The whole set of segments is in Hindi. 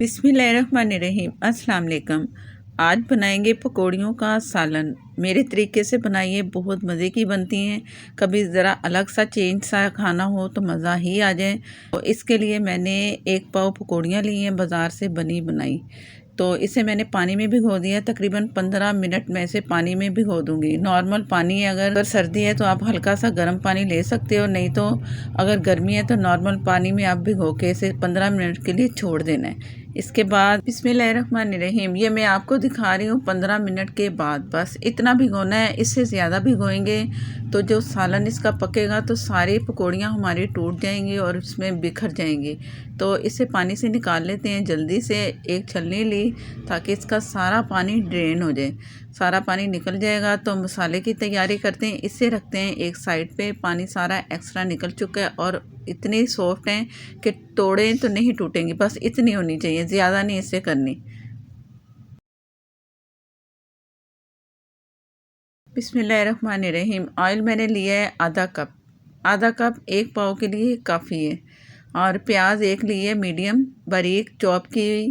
बिस्मिल्लाहिर्रहमानिर्रहीम। अस्सलाम वालेकुम। आज बनाएंगे पकौड़ियों का सालन। मेरे तरीके से बनाइए, बहुत मज़े की बनती हैं। कभी ज़रा अलग सा चेंज सा खाना हो तो मज़ा ही आ जाए। तो इसके लिए मैंने 1 पाव पकौड़ियाँ ली हैं बाज़ार से बनी बनाई। तो इसे मैंने पानी में भिगो दिया। तकरीबन 15 मिनट में इसे पानी में भिगो दूंगी। नॉर्मल पानी है, अगर सर्दी है तो आप हल्का सा गर्म पानी ले सकते हो, नहीं तो अगर गर्मी है तो नॉर्मल पानी में आप भिगो के इसे 15 मिनट के लिए छोड़ देना है। इसके बाद बिस्मिल्लाहिर्रहमानिर्रहीम, ये मैं आपको दिखा रही हूँ 15 मिनट के बाद। बस इतना भिगोना है, इससे ज़्यादा भिगोएंगे तो जो सालन इसका पकेगा तो सारी पकौड़ियाँ हमारी टूट जाएंगी और इसमें बिखर जाएंगी। तो इसे पानी से निकाल लेते हैं। जल्दी से एक छलनी ली ताकि इसका सारा पानी ड्रेन हो जाए। सारा पानी निकल जाएगा तो मसाले की तैयारी करते हैं। इसे रखते हैं एक साइड पे। पानी सारा एक्स्ट्रा निकल चुका है और इतनी सॉफ्ट हैं कि तोड़ें तो नहीं टूटेंगी। बस इतनी होनी चाहिए, ज़्यादा नहीं इससे करनी। बिस्मिल्लाहिर्रहमानिर्रहीम। ऑयल मैंने लिया है आधा कप। आधा कप 1 पाव के लिए काफ़ी है। और प्याज एक लिए मीडियम बारीक चॉप की हुई।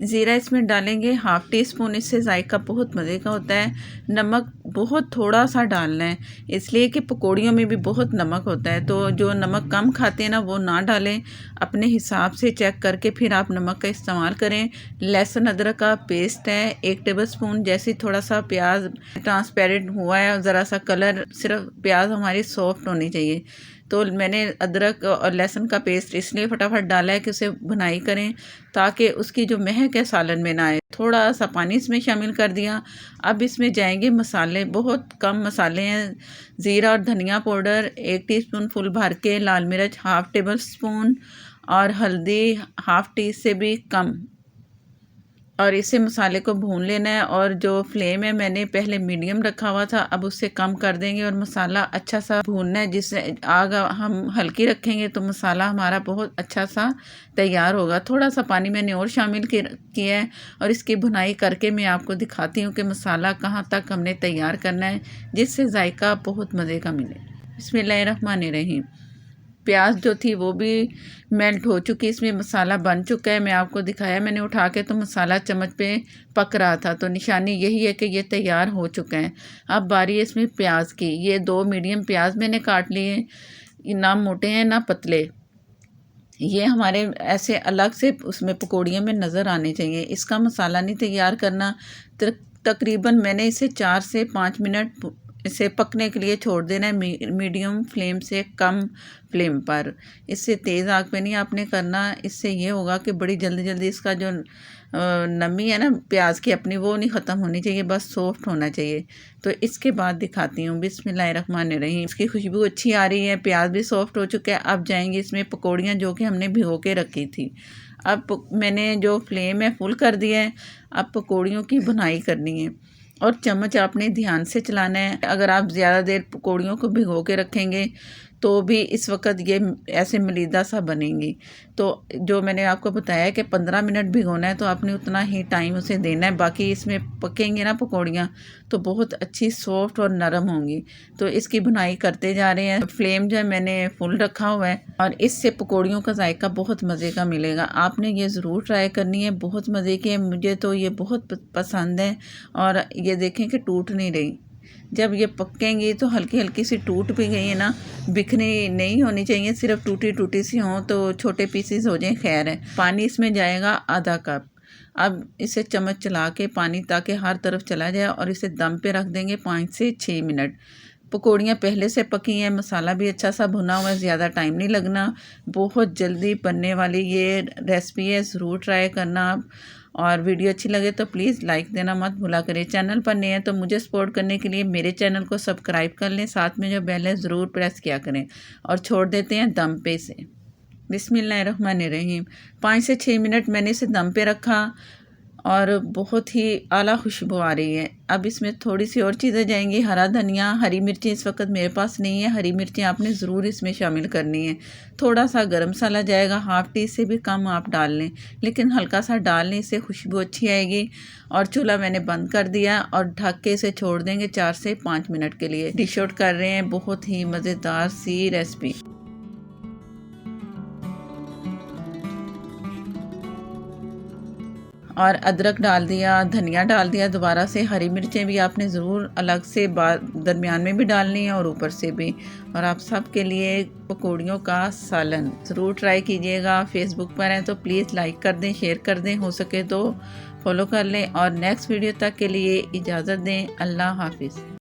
ज़ीरा इसमें डालेंगे 1/2 टी स्पून। इससे जायका बहुत मज़े का होता है। नमक बहुत थोड़ा सा डालना है, इसलिए कि पकौड़ियों में भी बहुत नमक होता है। तो जो नमक कम खाते हैं ना, वो ना डालें। अपने हिसाब से चेक करके फिर आप नमक का इस्तेमाल करें। लहसुन अदरक का पेस्ट है 1 टेबल स्पून। जैसे थोड़ा सा प्याज ट्रांसपेरेंट हुआ है और ज़रा सा कलर, सिर्फ प्याज हमारी सॉफ्ट होनी चाहिए। तो मैंने अदरक और लहसुन का पेस्ट इसलिए फटाफट डाला है कि उसे भुनाई करें ताकि उसकी जो महक है सालन में ना आए। थोड़ा सा पानी इसमें शामिल कर दिया। अब इसमें जाएंगे मसाले। बहुत कम मसाले हैं। ज़ीरा और धनिया पाउडर 1 टीस्पून फुल भर के, लाल मिर्च 1/2 टेबल स्पून और हल्दी 1/2 टी से भी कम। और इसे मसाले को भून लेना है। और जो फ्लेम है मैंने पहले मीडियम रखा हुआ था, अब उससे कम कर देंगे और मसाला अच्छा सा भूनना है। जिससे आग हम हल्की रखेंगे तो मसाला हमारा बहुत अच्छा सा तैयार होगा। थोड़ा सा पानी मैंने और शामिल किया है और इसकी भुनाई करके मैं आपको दिखाती हूँ कि मसाला कहाँ तक हमने तैयार करना है जिससे जायका बहुत मज़े का मिले। बिस्मिल्लाहिर्रहमानिर्रहीम। प्याज जो थी वो भी मेल्ट हो चुकी, इसमें मसाला बन चुका है। मैं आपको दिखाया मैंने उठा के, तो मसाला चम्मच पे पक रहा था, तो निशानी यही है कि ये तैयार हो चुका है। अब बारी है इसमें प्याज की। ये 2 मीडियम प्याज मैंने काट लिए हैं। ये ना मोटे हैं ना पतले। ये हमारे ऐसे अलग से उसमें पकौड़ियों में नज़र आने चाहिए। इसका मसाला नहीं तैयार करना। तकरीबन मैंने इसे 4 से 5 मिनट इसे पकने के लिए छोड़ देना है, मीडियम फ्लेम से कम फ्लेम पर। इससे तेज़ आग पे नहीं आपने करना। इससे ये होगा कि बड़ी जल्दी जल्दी इसका जो नमी है ना प्याज की अपनी, वो नहीं ख़त्म होनी चाहिए, बस सॉफ्ट होना चाहिए। तो इसके बाद दिखाती हूँ। बिस्मिल्लाहिर्रहमानिर्रहीम। इसकी खुशबू अच्छी आ रही है, प्याज भी सॉफ्ट हो चुका है। अब जाएंगे इसमें पकौड़ियाँ जो कि हमने भिगो के रखी थी। अब मैंने जो फ्लेम है फुल कर दिया है। अब पकौड़ियों की भुनाई करनी है और चम्मच आपने ध्यान से चलाना है। अगर आप ज़्यादा देर पकौड़ियों को भिगो के रखेंगे तो भी इस वक्त ये ऐसे मलीदा सा बनेंगी। तो जो मैंने आपको बताया कि 15 मिनट भिगोना है, तो आपने उतना ही टाइम उसे देना है। बाकी इसमें पकेंगे ना पकौड़ियाँ तो बहुत अच्छी सॉफ्ट और नरम होंगी। तो इसकी भुनाई करते जा रहे हैं। फ्लेम जो है मैंने फुल रखा हुआ है और इससे पकौड़ियों का जायका बहुत मज़े का मिलेगा। आपने ये ज़रूर ट्राई करनी है, बहुत मज़े की है। मुझे तो ये बहुत पसंद है। और ये देखें कि टूट नहीं रही। जब ये पकेंगी तो हल्की हल्की सी टूट भी गई है ना, बिखरी नहीं होनी चाहिए, सिर्फ टूटी टूटी सी हों तो छोटे पीसेस हो जाएं, खैर है। पानी इसमें जाएगा आधा कप। अब इसे चम्मच चला के पानी ताकि हर तरफ चला जाए और इसे दम पे रख देंगे 5 से 6 मिनट। पकौड़ियाँ पहले से पकी हैं, मसाला भी अच्छा सा भुना हुआ है, ज़्यादा टाइम नहीं लगना। बहुत जल्दी बनने वाली ये रेसिपी है, ज़रूर ट्राई करना आप। और वीडियो अच्छी लगे तो प्लीज़ लाइक देना मत भूला करें। चैनल पर नए हैं तो मुझे सपोर्ट करने के लिए मेरे चैनल को सब्सक्राइब कर लें, साथ में जो बेल है ज़रूर प्रेस किया करें। और छोड़ देते हैं दम पे से। बिस्मिल्लाहिर्रहमानिर्रहीम। 5 से 6 मिनट मैंने इसे दम पे रखा और बहुत ही आला खुशबू आ रही है। अब इसमें थोड़ी सी और चीज़ें जाएंगी। हरा धनिया, हरी मिर्ची इस वक्त मेरे पास नहीं है। हरी मिर्ची आपने ज़रूर इसमें शामिल करनी है। थोड़ा सा गरम मसाला जाएगा, 1/2 टी से भी कम आप डाल लें, लेकिन हल्का सा डाल लें, इससे खुशबू अच्छी आएगी। और चूल्हा मैंने बंद कर दिया और ढक के इसे छोड़ देंगे 4 से 5 मिनट के लिए। डिश आउट कर रहे हैं। बहुत ही मज़ेदार सी रेसिपी। और अदरक डाल दिया, धनिया डाल दिया दोबारा से। हरी मिर्चें भी आपने ज़रूर अलग से दरमियान में भी डालनी है और ऊपर से भी। और आप सब के लिए पकौड़ियों का सालन ज़रूर ट्राई कीजिएगा। फेसबुक पर हैं तो प्लीज़ लाइक कर दें, शेयर कर दें, हो सके तो फॉलो कर लें। और नेक्स्ट वीडियो तक के लिए इजाज़त दें। अल्लाह हाफिज़।